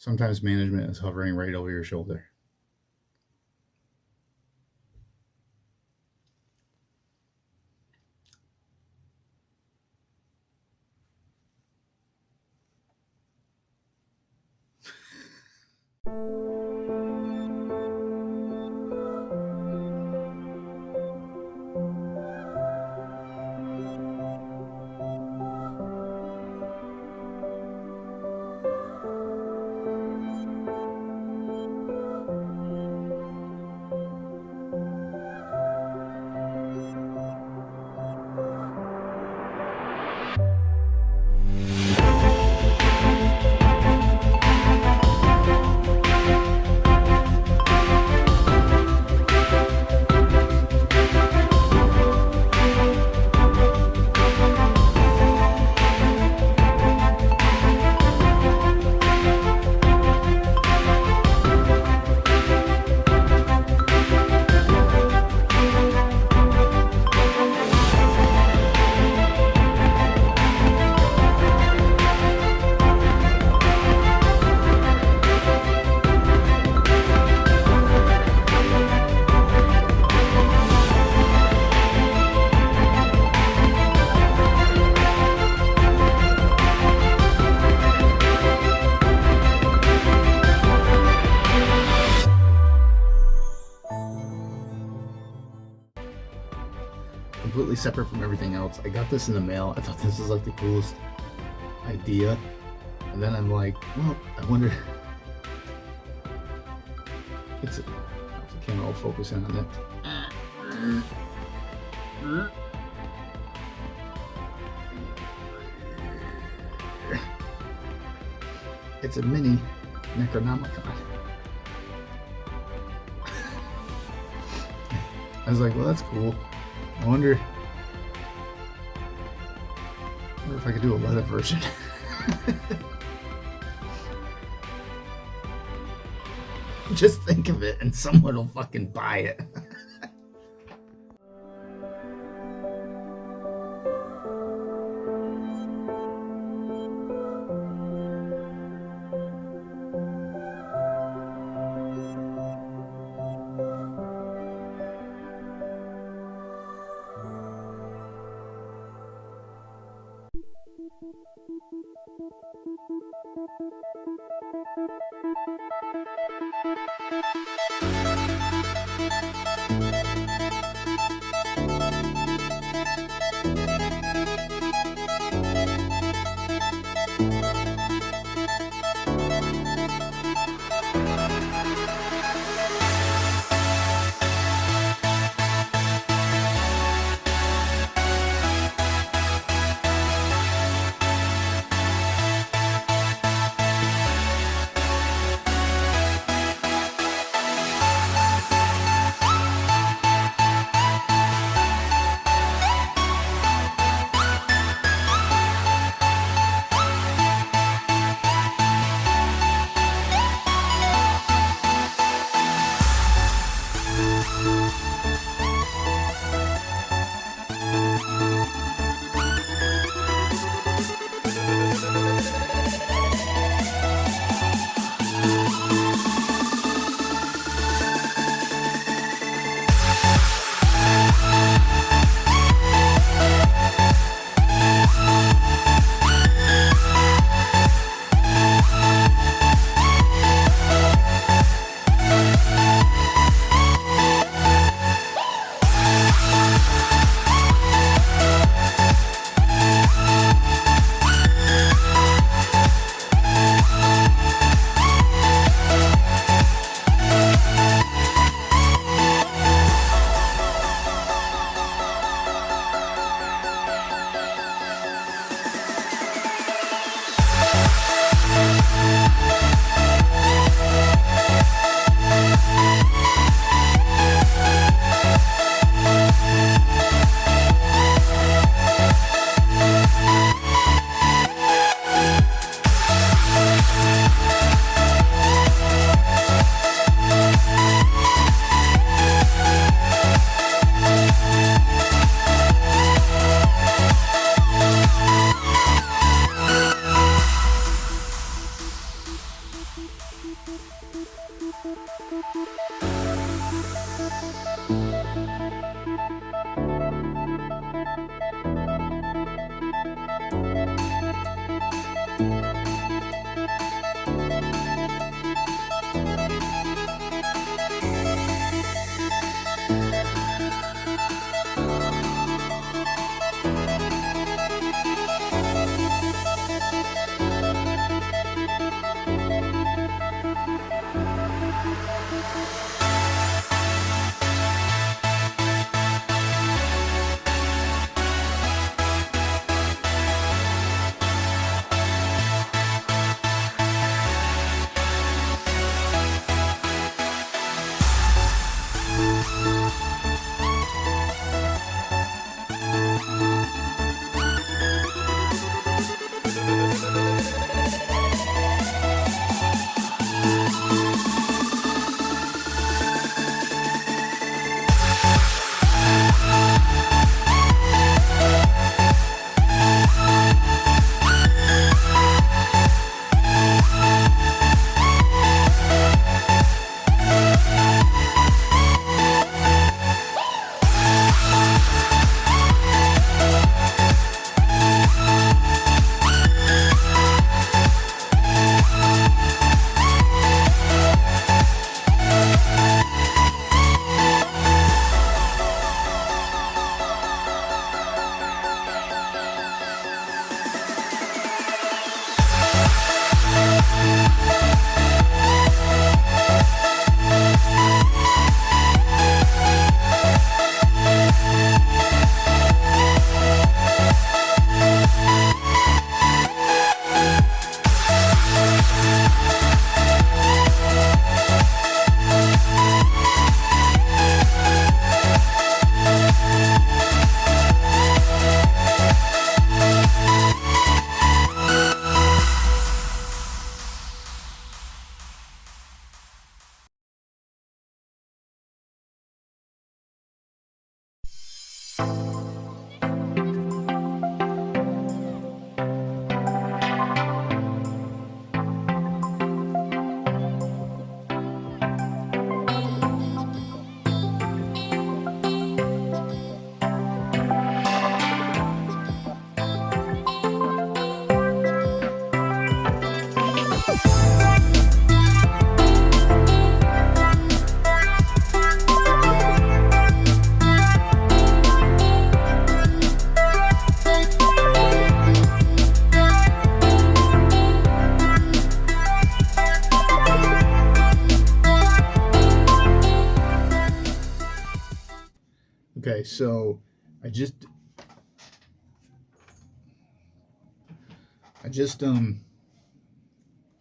Sometimes management is hovering right over your shoulder. Completely separate from everything else. I got this in the mail. I thought this was like the coolest idea. And then I'm like, well, I wonder. It's the camera will focus in on it. It's a mini Necronomicon. I was like, well, that's cool. I wonder if I could do a leather version. Just think of it and someone will fucking buy it. Okay, so I just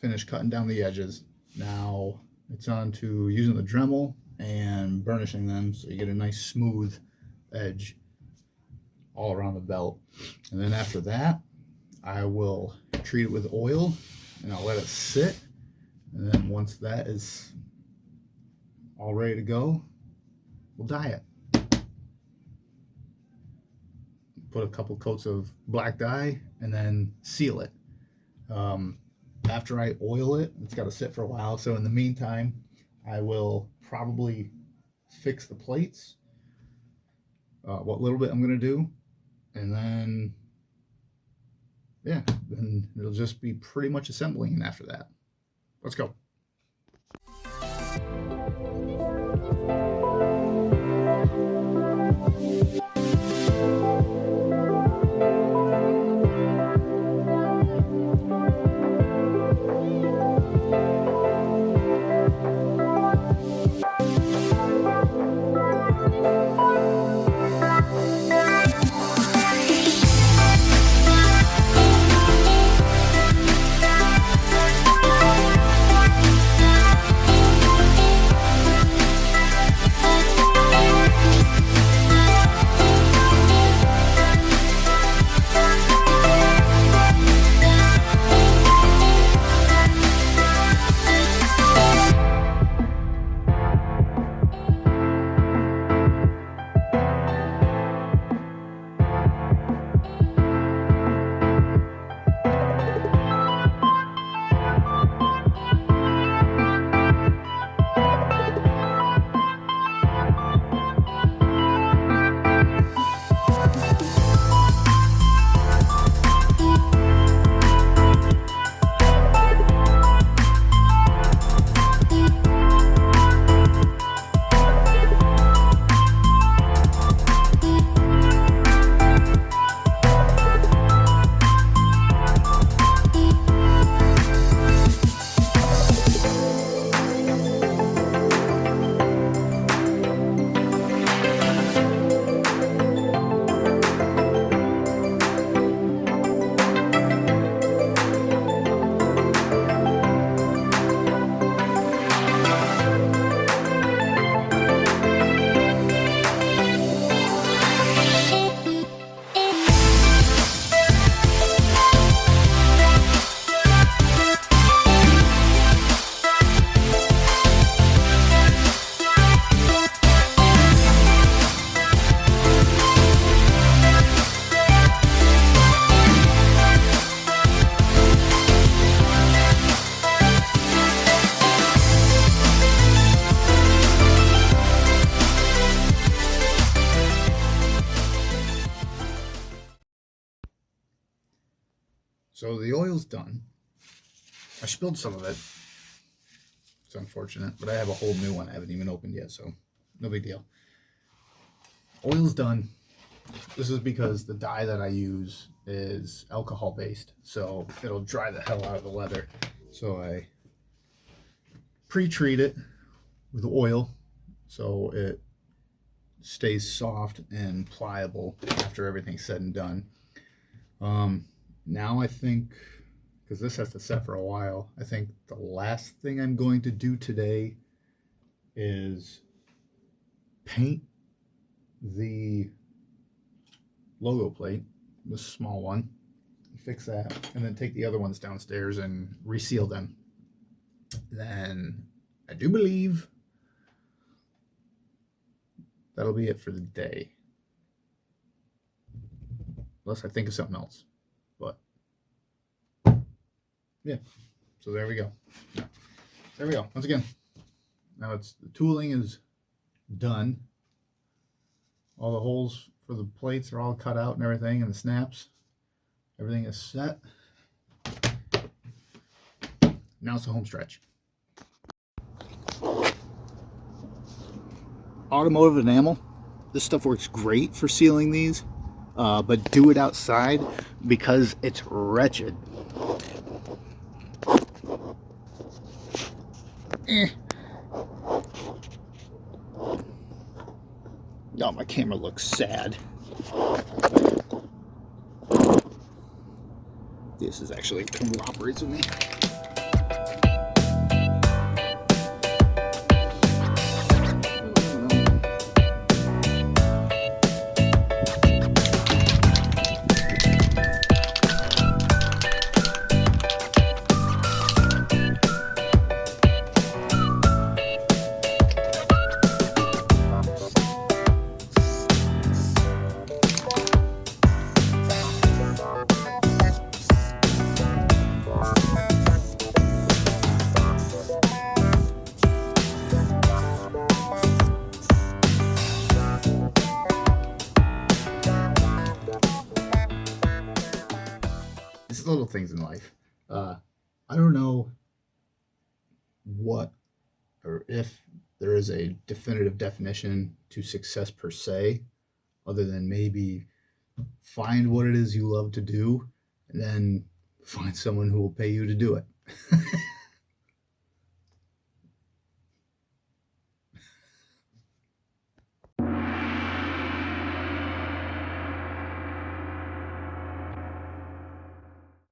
finished cutting down the edges. Now it's on to using the Dremel and burnishing them so you get a nice smooth edge all around the belt. And then after that, I will treat it with oil and I'll let it sit. And then once that is all ready to go, we'll dye it. Put a couple coats of black dye and then seal it. After I oil it, it's got to sit for a while. So in the meantime, I will probably fix the plates, what little bit I'm going to do. And then, yeah, then it'll just be pretty much assembling it after that. Let's go. So the oil's done. I spilled some of it. It's unfortunate, but I have a whole new one I haven't even opened yet, so no big deal. Oil's done. This is because the dye that I use is alcohol based, so it'll dry the hell out of the leather. So I pre-treat it with oil so it stays soft and pliable after everything's said and done. Now I think, because this has to set for a while, I think the last thing I'm going to do today is paint the logo plate, this small one, fix that, and then take the other ones downstairs and reseal them. Then I do believe that'll be it for the day. Unless I think of something else. But yeah, so there we go. There we go. Once again, now the tooling is done. All the holes for the plates are all cut out and everything, and the snaps. Everything is set. Now it's the home stretch. Automotive enamel. This stuff works great for sealing these, but do it outside because it's wretched. Oh, my camera looks sad. This is actually cooperates with me. It's little things in life. I don't know what or if there is a definitive definition to success per se, other than maybe find what it is you love to do and then find someone who will pay you to do it.